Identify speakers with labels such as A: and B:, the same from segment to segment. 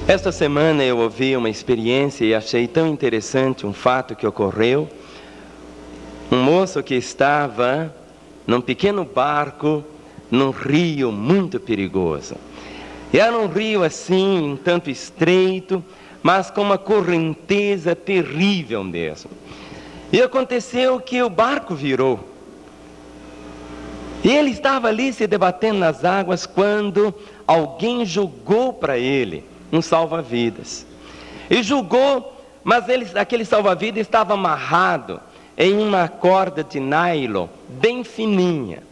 A: Esta semana eu ouvi uma experiência e achei tão interessante um fato que ocorreu. Um moço que estava num pequeno barco num rio muito perigoso. E era um rio assim, um tanto estreito, mas com uma correnteza terrível mesmo. E aconteceu que o barco virou. E ele estava ali se debatendo nas águas quando alguém jogou para ele um salva-vidas. E jogou, mas aquele salva-vidas estava amarrado em uma corda de nylon bem fininha.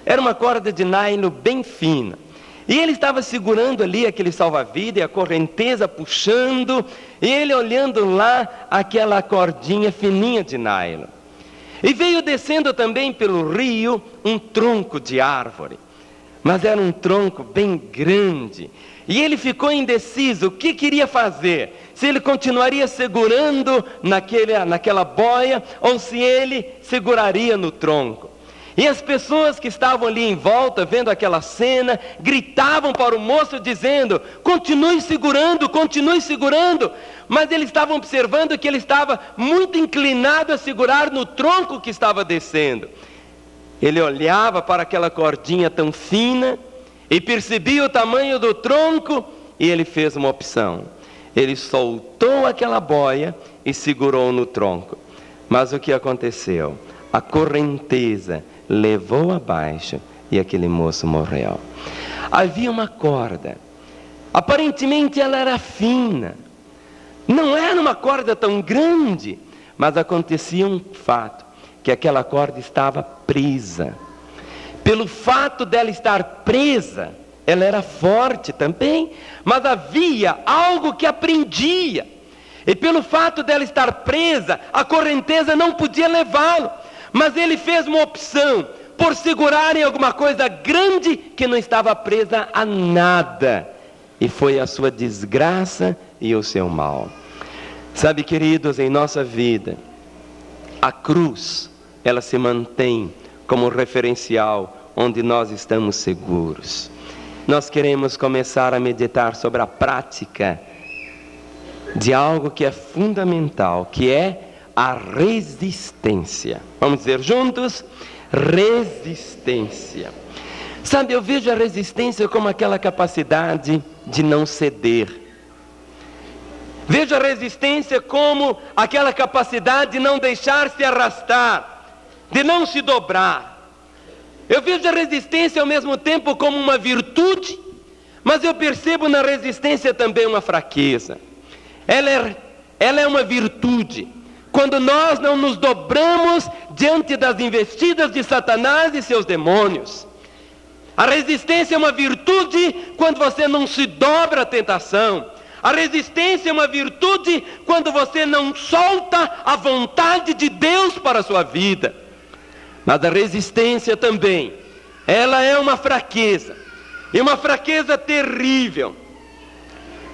A: Era uma corda de nylon bem fina. E ele estava segurando ali aquele salva-vidas, e a correnteza puxando, e ele olhando lá aquela cordinha fininha de nylon. E veio descendo também pelo rio um tronco de árvore. Mas era um tronco bem grande. E ele ficou indeciso o que queria fazer. Se ele continuaria segurando naquela boia, ou se ele seguraria no tronco. E as pessoas que estavam ali em volta, vendo aquela cena, gritavam para o moço dizendo: continue segurando, continue segurando. Mas eles estavam observando que ele estava muito inclinado a segurar no tronco que estava descendo. Ele olhava para aquela cordinha tão fina e percebia o tamanho do tronco, e ele fez uma opção. Ele soltou aquela boia e segurou no tronco. Mas o que aconteceu? A correnteza levou abaixo e aquele moço morreu. Havia uma corda. Aparentemente ela era fina. Não era uma corda tão grande, mas acontecia um fato, que aquela corda estava presa. Pelo fato dela estar presa, ela era forte também, mas havia algo que a prendia. E pelo fato dela estar presa, a correnteza não podia levá-lo. Mas ele fez uma opção por segurar em alguma coisa grande que não estava presa a nada. E foi a sua desgraça e o seu mal. Sabe, queridos, em nossa vida, a cruz, ela se mantém como referencial onde nós estamos seguros. Nós queremos começar a meditar sobre a prática de algo que é fundamental, que é a resistência. Vamos dizer juntos? Resistência. Sabe, eu vejo a resistência como aquela capacidade de não ceder. Vejo a resistência como aquela capacidade de não deixar-se arrastar, de não se dobrar. Eu vejo a resistência ao mesmo tempo como uma virtude, mas eu percebo na resistência também uma fraqueza. Ela é uma virtude quando nós não nos dobramos diante das investidas de Satanás e seus demônios. A resistência é uma virtude quando você não se dobra à tentação. A resistência é uma virtude quando você não solta a vontade de Deus para a sua vida. Mas a resistência também, ela é uma fraqueza. E uma fraqueza terrível.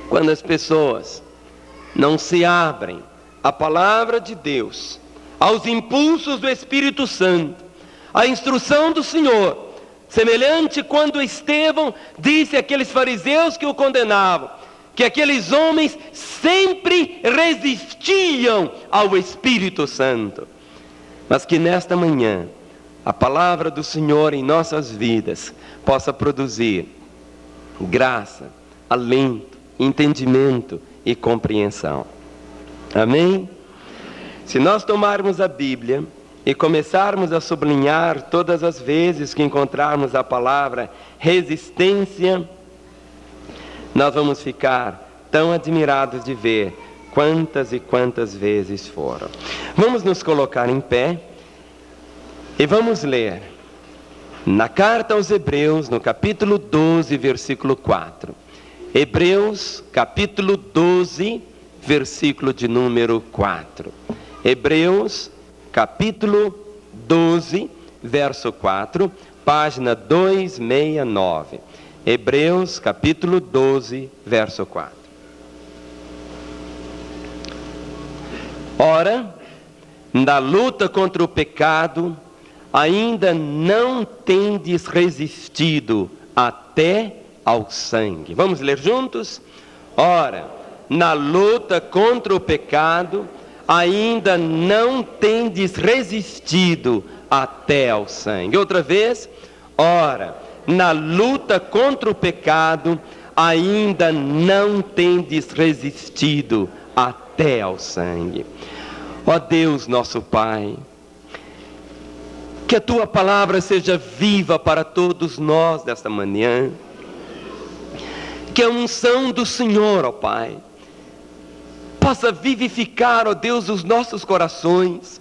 A: Quando as pessoas não se abrem à palavra de Deus, aos impulsos do Espírito Santo, à instrução do Senhor, semelhante quando Estevão disse àqueles fariseus que o condenavam, que aqueles homens sempre resistiam ao Espírito Santo. Mas que nesta manhã, a palavra do Senhor em nossas vidas possa produzir graça, alento, entendimento e compreensão. Amém? Se nós tomarmos a Bíblia e começarmos a sublinhar todas as vezes que encontrarmos a palavra resistência, nós vamos ficar tão admirados de ver quantas e quantas vezes foram. Vamos nos colocar em pé e vamos ler na carta aos Hebreus, no capítulo 12, versículo 4. Hebreus, capítulo 12, versículo de número 4. Hebreus, capítulo 12, verso 4, página 269. Hebreus, capítulo 12, verso 4. Ora, na luta contra o pecado, ainda não tendes resistido até ao sangue. Vamos ler juntos? Ora, na luta contra o pecado, ainda não tendes resistido até ao sangue. Outra vez, ora, na luta contra o pecado, ainda não tendes resistido até ao sangue. Ó Deus nosso Pai, que a Tua palavra seja viva para todos nós desta manhã, que a unção do Senhor, ó Pai, possa vivificar, ó Deus, os nossos corações,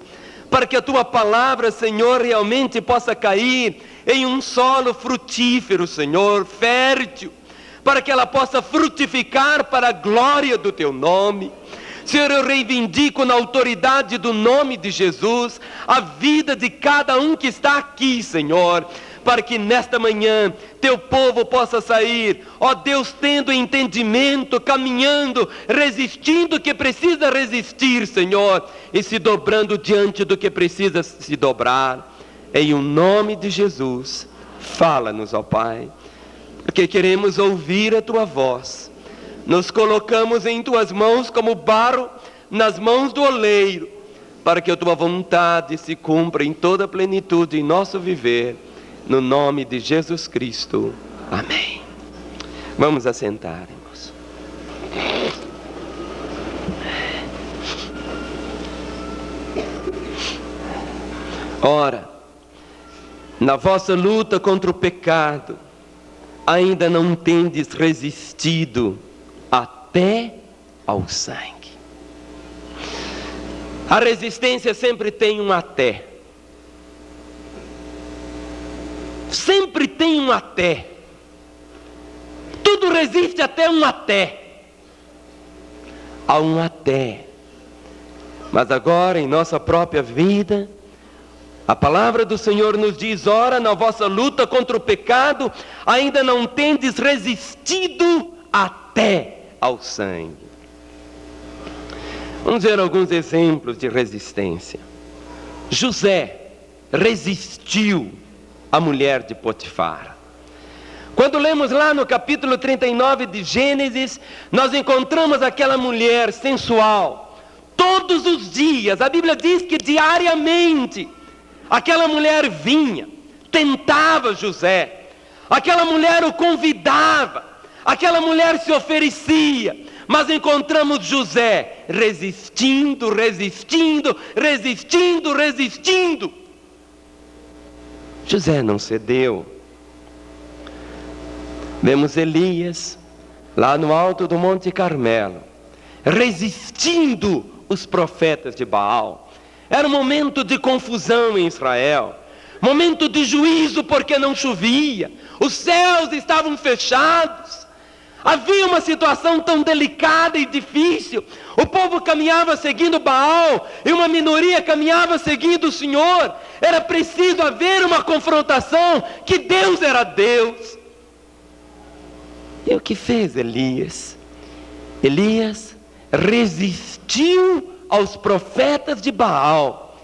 A: para que a Tua palavra, Senhor, realmente possa cair em um solo frutífero, Senhor, fértil, para que ela possa frutificar para a glória do Teu nome. Senhor, eu reivindico na autoridade do nome de Jesus a vida de cada um que está aqui, Senhor, para que nesta manhã Teu povo possa sair, ó Deus, tendo entendimento, caminhando, resistindo o que precisa resistir, Senhor, e se dobrando diante do que precisa se dobrar. Em o nome de Jesus, fala-nos, ó Pai, porque queremos ouvir a Tua voz. Nos colocamos em Tuas mãos como barro nas mãos do oleiro, para que a Tua vontade se cumpra em toda a plenitude em nosso viver, no nome de Jesus Cristo. Amém. Vamos assentar, irmãos. Ora, na vossa luta contra o pecado, ainda não tendes resistido até ao sangue. A resistência sempre tem um até. Sempre tem um até. Tudo resiste até um até. Há um até. Mas agora, em nossa própria vida, a palavra do Senhor nos diz: ora, na vossa luta contra o pecado, ainda não tendes resistido até ao sangue. Vamos ver alguns exemplos de resistência. José resistiu à mulher de Potifar. Quando lemos lá no capítulo 39 de Gênesis, nós encontramos aquela mulher sensual. Todos os dias, a Bíblia diz que diariamente, aquela mulher vinha, tentava José, aquela mulher o convidava, aquela mulher se oferecia, mas encontramos José resistindo, resistindo, resistindo, resistindo. José não cedeu. Vemos Elias, lá no alto do Monte Carmelo, resistindo os profetas de Baal. Era um momento de confusão em Israel, momento de juízo porque não chovia, os céus estavam fechados, havia uma situação tão delicada e difícil. O povo caminhava seguindo Baal e uma minoria caminhava seguindo o Senhor. Era preciso haver uma confrontação, que Deus era Deus. E o que fez Elias? Elias resistiu aos profetas de Baal.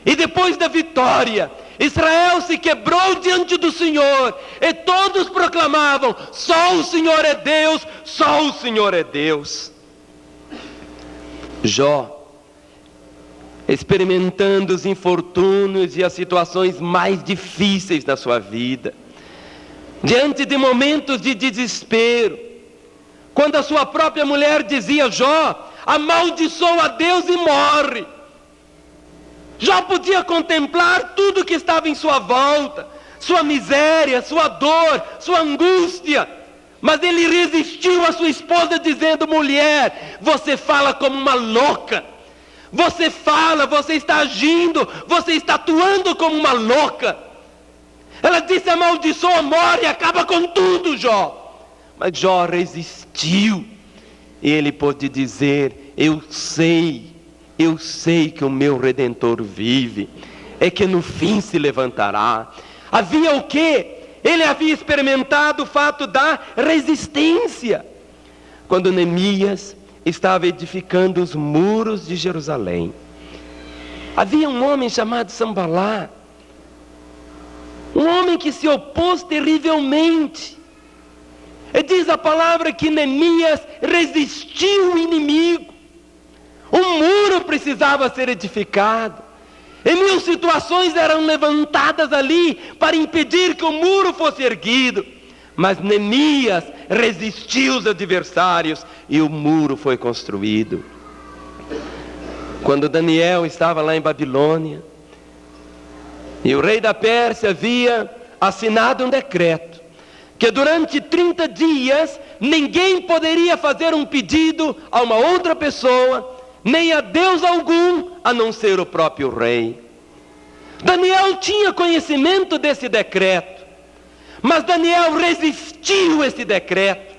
A: E depois da vitória, Israel se quebrou diante do Senhor, e todos proclamavam: só o Senhor é Deus, só o Senhor é Deus. Jó, experimentando os infortúnios e as situações mais difíceis da sua vida, diante de momentos de desespero, quando a sua própria mulher dizia: Jó, amaldiçoa a Deus e morre. Jó podia contemplar tudo que estava em sua volta, sua miséria, sua dor, sua angústia, mas ele resistiu à sua esposa dizendo: mulher, você fala como uma louca, você fala, você está agindo, você está atuando como uma louca. Ela disse: amaldiçoa, morre, acaba com tudo, Jó. Mas Jó resistiu, e ele pôde dizer: eu sei que o meu Redentor vive, é que no fim se levantará. Havia o quê? Ele havia experimentado o fato da resistência. Quando Neemias estava edificando os muros de Jerusalém, havia um homem chamado Sambalá, um homem que se opôs terrivelmente. E diz a palavra que Neemias resistiu o inimigo. Um muro precisava ser edificado. E 1000 situações eram levantadas ali para impedir que o muro fosse erguido. Mas Neemias resistiu os adversários e o muro foi construído. Quando Daniel estava lá em Babilônia, e o rei da Pérsia havia assinado um decreto, que durante 30 dias, ninguém poderia fazer um pedido a uma outra pessoa, nem a Deus algum, a não ser o próprio rei. Daniel tinha conhecimento desse decreto, mas Daniel resistiu esse decreto.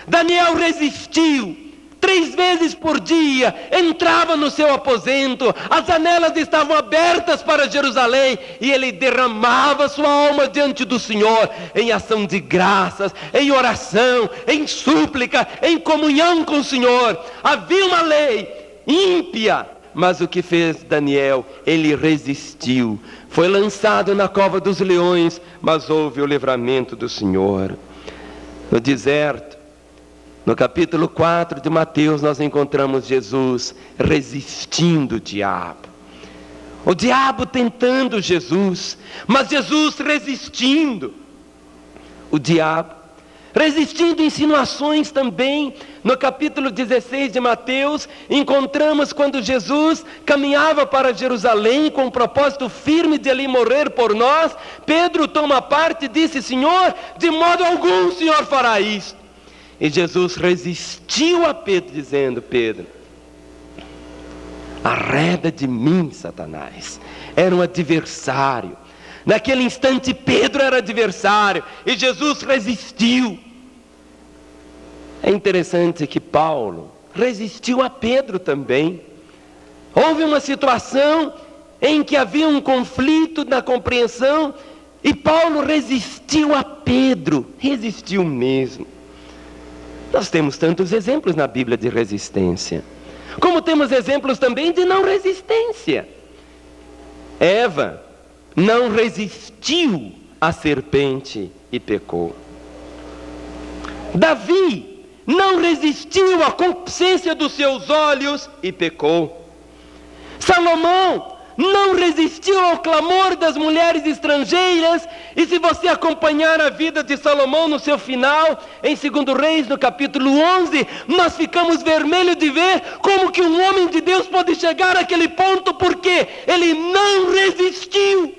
A: Daniel resistiu. 3 vezes por dia entrava no seu aposento, as janelas estavam abertas para Jerusalém, e ele derramava sua alma diante do Senhor, em ação de graças, em oração, em súplica, em comunhão com o Senhor. Havia uma lei ímpia, mas o que fez Daniel? Ele resistiu. Foi lançado na cova dos leões, mas houve o livramento do Senhor. No deserto, no capítulo 4 de Mateus, nós encontramos Jesus resistindo o diabo. O diabo tentando Jesus, mas Jesus resistindo o diabo. Resistindo insinuações também. No capítulo 16 de Mateus, encontramos quando Jesus caminhava para Jerusalém com o propósito firme de ali morrer por nós. Pedro toma parte e disse: Senhor, de modo algum o Senhor fará isto. E Jesus resistiu a Pedro, dizendo: Pedro, arreda de mim, Satanás. Era um adversário. Naquele instante Pedro era adversário, e Jesus resistiu. É interessante que Paulo resistiu a Pedro também. Houve uma situação em que havia um conflito na compreensão, e Paulo resistiu a Pedro, resistiu mesmo. Nós temos tantos exemplos na Bíblia de resistência, como temos exemplos também de não resistência. Eva não resistiu à serpente e pecou. Davi não resistiu à concupiscência dos seus olhos e pecou. Salomão não resistiu ao clamor das mulheres estrangeiras. E se você acompanhar a vida de Salomão no seu final, em 2 Reis, no capítulo 11, nós ficamos vermelhos de ver como que um homem de Deus pode chegar àquele ponto, porque ele não resistiu.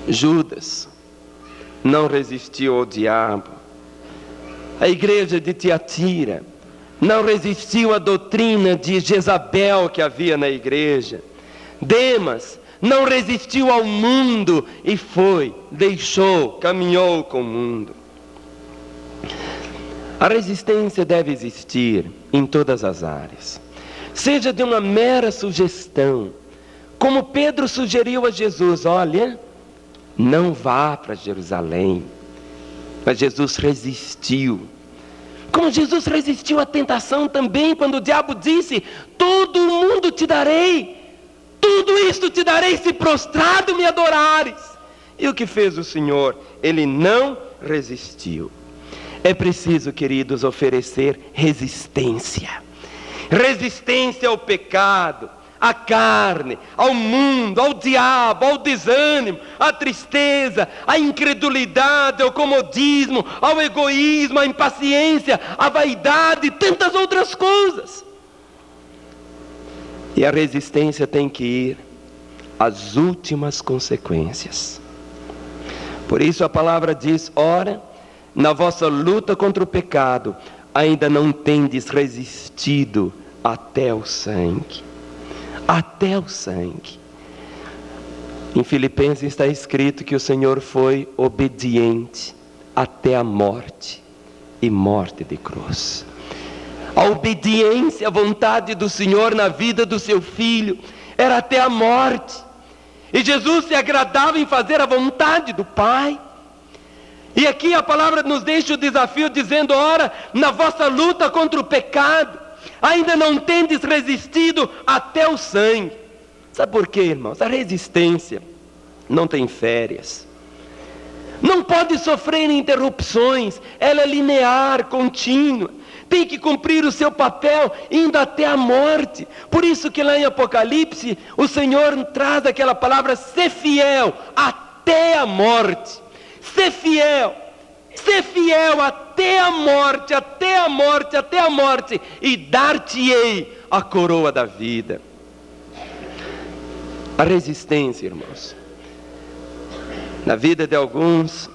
A: Judas não resistiu ao diabo. A igreja de Tiatira não resistiu à doutrina de Jezabel que havia na igreja. Demas não resistiu ao mundo e caminhou com o mundo. A resistência deve existir em todas as áreas. Seja de uma mera sugestão, como Pedro sugeriu a Jesus: olha, não vá para Jerusalém. Mas Jesus resistiu. Como Jesus resistiu à tentação também, quando o diabo disse: todo o mundo te darei, tudo isto te darei se prostrado me adorares. E o que fez o Senhor? Ele não resistiu. É preciso, queridos, oferecer resistência. Resistência ao pecado, à carne, ao mundo, ao diabo, ao desânimo, à tristeza, à incredulidade, ao comodismo, ao egoísmo, à impaciência, à vaidade e tantas outras coisas. E a resistência tem que ir às últimas consequências. Por isso a palavra diz: ora, na vossa luta contra o pecado, ainda não tendes resistido até o sangue. Até o sangue. Em Filipenses está escrito que o Senhor foi obediente até a morte, e morte de cruz. A obediência à vontade do Senhor na vida do seu filho era até a morte. E Jesus se agradava em fazer a vontade do Pai. E aqui a palavra nos deixa o desafio dizendo: ora, na vossa luta contra o pecado, ainda não tendes resistido até o sangue. Sabe por quê, irmãos? A resistência não tem férias. Não pode sofrer interrupções, ela é linear, contínua. Tem que cumprir o seu papel, indo até a morte. Por isso que lá em Apocalipse, o Senhor traz aquela palavra, ser fiel até a morte. Ser fiel até a morte, até a morte, até a morte, e dar-te-ei a coroa da vida. A resistência, irmãos, na vida de alguns,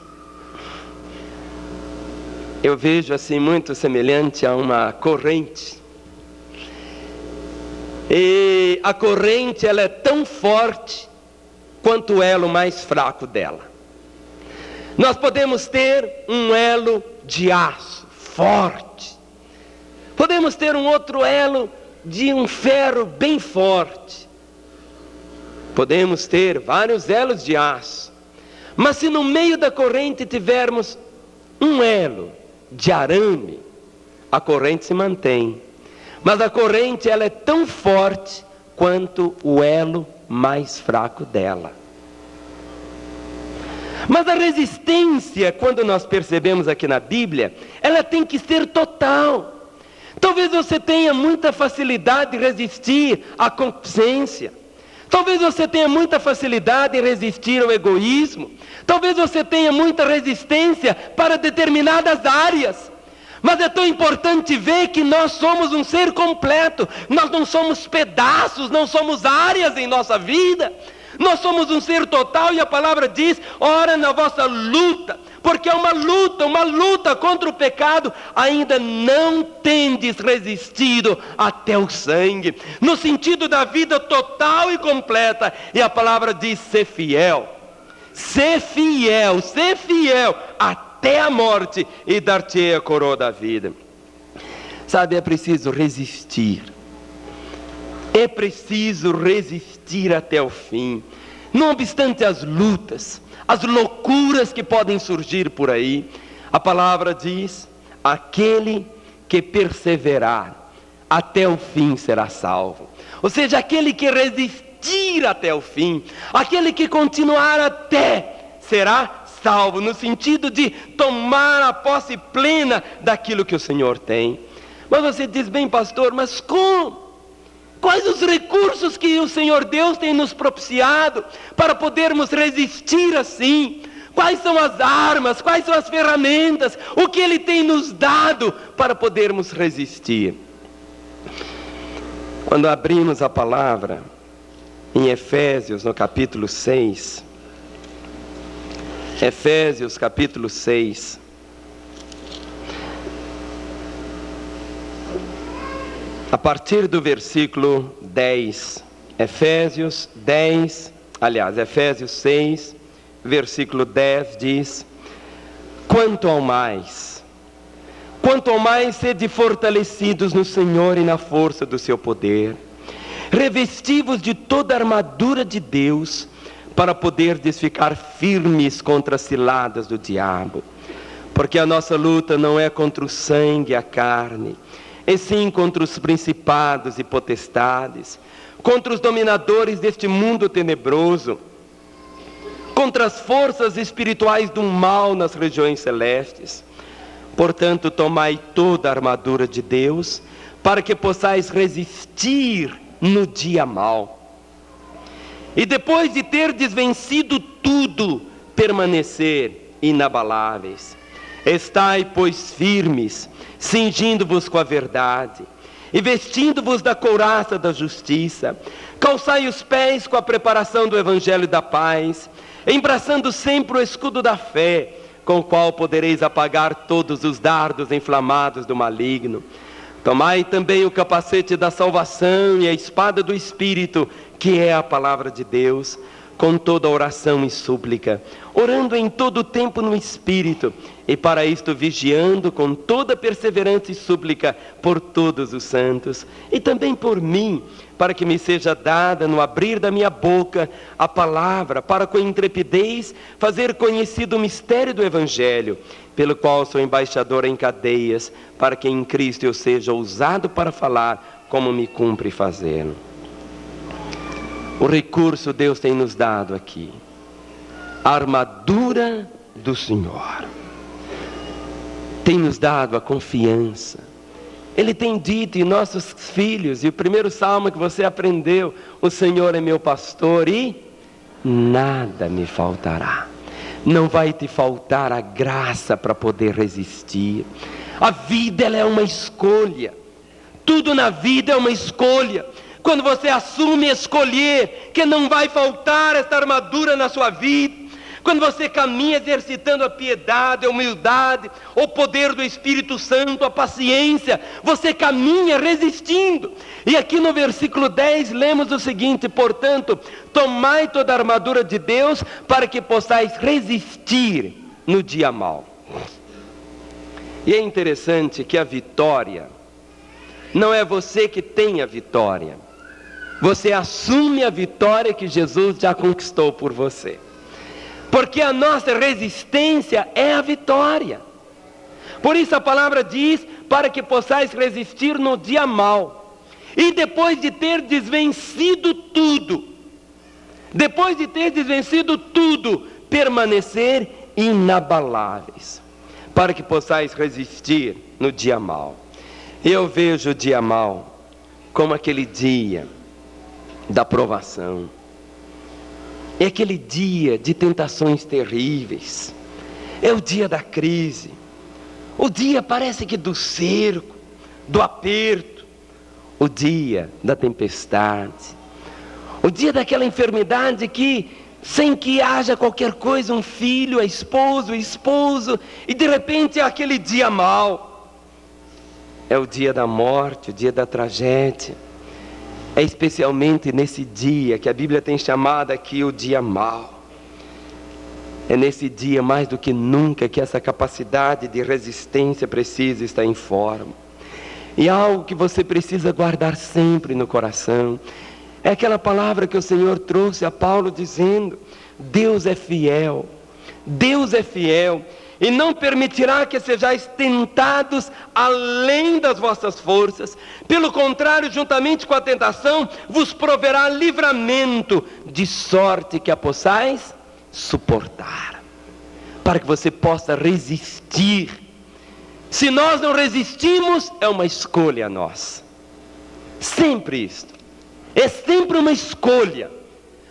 A: eu vejo assim muito semelhante a uma corrente. E a corrente, ela é tão forte quanto o elo mais fraco dela. Nós podemos ter um elo de aço forte. Podemos ter um outro elo de um ferro bem forte. Podemos ter vários elos de aço. Mas se no meio da corrente tivermos um elo de arame, a corrente se mantém. Mas a corrente, ela é tão forte quanto o elo mais fraco dela. Mas a resistência, quando nós percebemos aqui na Bíblia, ela tem que ser total. Talvez você tenha muita facilidade de resistir à concupiscência. Talvez você tenha muita facilidade em resistir ao egoísmo. Talvez você tenha muita resistência para determinadas áreas. Mas é tão importante ver que nós somos um ser completo. Nós não somos pedaços, não somos áreas em nossa vida. Nós somos um ser total, e a palavra diz, ora na vossa luta, porque é uma luta contra o pecado, ainda não tendes resistido até o sangue, no sentido da vida total e completa. E a palavra diz, ser fiel até a morte, e dar-te-ei a coroa da vida. Sabe, é preciso resistir. É preciso resistir até o fim. Não obstante as lutas, as loucuras que podem surgir por aí, a palavra diz, aquele que perseverar até o fim será salvo. Ou seja, aquele que resistir até o fim, aquele que continuar até, será salvo, no sentido de tomar a posse plena daquilo que o Senhor tem. Mas você diz, bem pastor, mas como? Quais os recursos que o Senhor Deus tem nos propiciado para podermos resistir assim? Quais são as armas, quais são as ferramentas, o que Ele tem nos dado para podermos resistir? Quando abrimos a palavra em Efésios, no capítulo 6, Efésios capítulo 6, a partir do versículo 10, Efésios 6, versículo 10 diz, quanto ao mais, sede fortalecidos no Senhor e na força do seu poder, revesti-vos de toda a armadura de Deus, para poderdes ficar firmes contra as ciladas do diabo, porque a nossa luta não é contra o sangue e a carne, e sim contra os principados e potestades, contra os dominadores deste mundo tenebroso, contra as forças espirituais do mal nas regiões celestes. Portanto, tomai toda a armadura de Deus, para que possais resistir no dia mau. E depois de terdes vencido tudo, permanecer inabaláveis. Estai, pois, firmes, cingindo-vos com a verdade, e vestindo-vos da couraça da justiça, calçai os pés com a preparação do evangelho da paz, embraçando sempre o escudo da fé, com o qual podereis apagar todos os dardos inflamados do maligno. Tomai também o capacete da salvação e a espada do Espírito, que é a palavra de Deus, com toda oração e súplica, orando em todo o tempo no Espírito, e para isto vigiando com toda perseverança e súplica por todos os santos, e também por mim, para que me seja dada no abrir da minha boca a palavra, para com intrepidez fazer conhecido o mistério do Evangelho, pelo qual sou embaixador em cadeias, para que em Cristo eu seja ousado para falar, como me cumpre fazê-lo. O recurso Deus tem nos dado aqui, a armadura do Senhor. Tem nos dado a confiança. Ele tem dito em nossos filhos, e o primeiro salmo que você aprendeu: o Senhor é meu pastor e nada me faltará. Não vai te faltar a graça para poder resistir. A vida, ela é uma escolha. Tudo na vida é uma escolha. Quando você assume escolher que não vai faltar esta armadura na sua vida, quando você caminha exercitando a piedade, a humildade, o poder do Espírito Santo, a paciência, você caminha resistindo. E aqui no versículo 10 lemos o seguinte: portanto, tomai toda a armadura de Deus para que possais resistir no dia mau. E é interessante que a vitória não é você que tem a vitória. Você assume a vitória que Jesus já conquistou por você. Porque a nossa resistência é a vitória. Por isso a palavra diz: para que possais resistir no dia mau. E depois de ter desvencido tudo, permanecer inabaláveis. Para que possais resistir no dia mau. Eu vejo o dia mau como aquele dia da provação. É aquele dia de tentações terríveis. É o dia da crise. O dia parece que do cerco, do aperto. O dia da tempestade. O dia daquela enfermidade que, sem que haja qualquer coisa, um filho, o esposo, e de repente é aquele dia mau. É o dia da morte, o dia da tragédia. É especialmente nesse dia que a Bíblia tem chamado aqui o dia mau. É nesse dia mais do que nunca que essa capacidade de resistência precisa estar em forma. E algo que você precisa guardar sempre no coração é aquela palavra que o Senhor trouxe a Paulo dizendo: Deus é fiel. Deus é fiel. E não permitirá que sejais tentados além das vossas forças. Pelo contrário, juntamente com a tentação, vos proverá livramento, de sorte que a possais suportar. Para que você possa resistir. Se nós não resistimos, é uma escolha nossa. Sempre isto. É sempre uma escolha.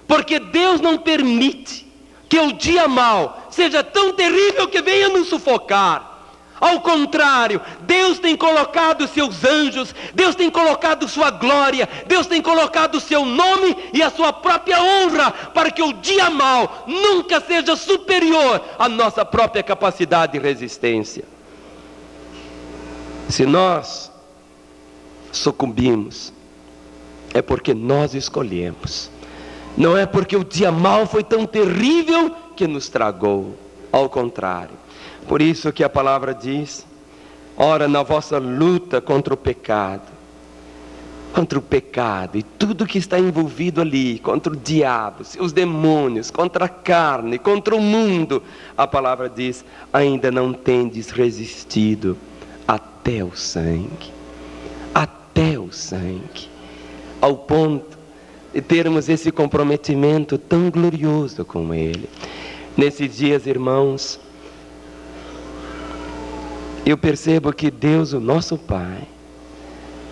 A: Porque Deus não permite que o dia mau seja tão terrível que venha nos sufocar. Ao contrário, Deus tem colocado seus anjos, Deus tem colocado sua glória, Deus tem colocado o seu nome e a sua própria honra, para que o dia mau nunca seja superior à nossa própria capacidade de resistência. Se nós sucumbimos, é porque nós escolhemos. Não é porque o dia mau foi tão terrível que nos tragou. Ao contrário. Por isso que a palavra diz: ora, na vossa luta contra o pecado e tudo que está envolvido ali, contra o diabo, os demônios, contra a carne, contra o mundo, a palavra diz: ainda não tendes resistido até o sangue. Até o sangue. Ao ponto de termos esse comprometimento tão glorioso com Ele. Nesses dias, irmãos, eu percebo que Deus, o nosso Pai,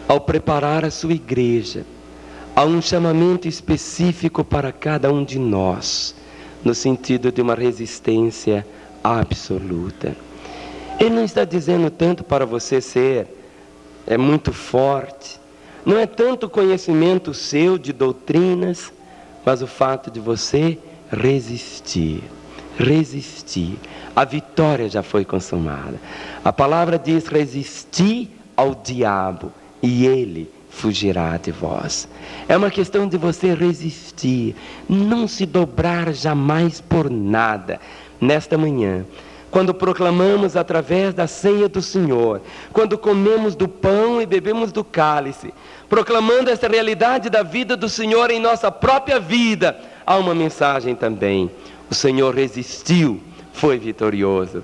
A: ao preparar a sua igreja, há um chamamento específico para cada um de nós, no sentido de uma resistência absoluta. Ele não está dizendo tanto para você ser muito forte, não é tanto conhecimento seu de doutrinas, mas o fato de você resistir. A vitória já foi consumada. A palavra diz: resisti ao diabo e ele fugirá de vós. É uma questão de você resistir, não se dobrar jamais por nada. Nesta manhã, quando proclamamos através da ceia do Senhor, quando comemos do pão e bebemos do cálice, proclamando essa realidade da vida do Senhor em nossa própria vida, há uma mensagem também: o Senhor resistiu, foi vitorioso.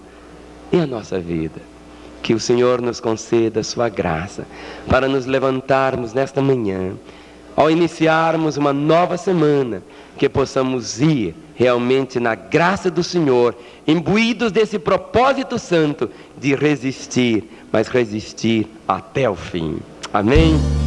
A: E a nossa vida? Que o Senhor nos conceda a sua graça, para nos levantarmos nesta manhã, ao iniciarmos uma nova semana, que possamos ir realmente na graça do Senhor, imbuídos desse propósito santo de resistir, mas resistir até o fim. Amém?